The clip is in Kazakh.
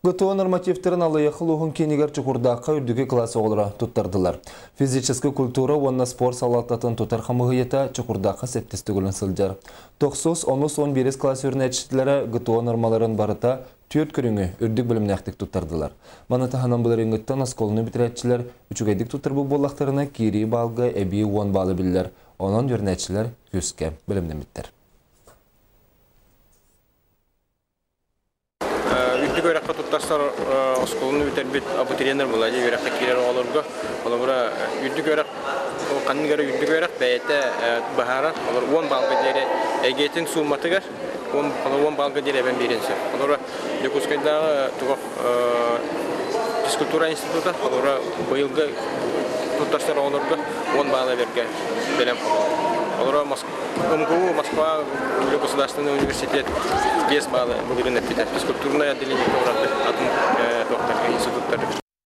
Гытуа нормативтерін алайықыл оғын кенегер чұқырдаққа үрдігі классы олыра тұттардылар. Физическі культура онна спорт салаттатын тұтар қамығыйета чұқырдаққа септестігілін сылжар. 9-10-11 класс өрін әтшітлері гытуа нормаларын барыта түйет көріңі үрдік білімін әқтік тұттардылар. Маната ханам бұларын ғыттан асколыны бітірәтшілер үчігайдік тұттар бұл болақтарына кири балғы әбей 10 балы білдер. Онан өрін әтшілер көске білімден біттер. Үйрәккә туттастар осколны үтәрбит абитуриентлар була, үйрәккә килер алырга. Алар үйрәк үйрәк, канны гәрә үйрәк үйрәк бәйте бахара, алар 10 балга дире әгетин сумматыгар, 10 балга дире бен беренсе. Алар Якутскайда туга физкультура институты, алар быелга туттастар алырга 10 бала берге белем. Алар Москва государственный университет без баллы, физкультурное отделение.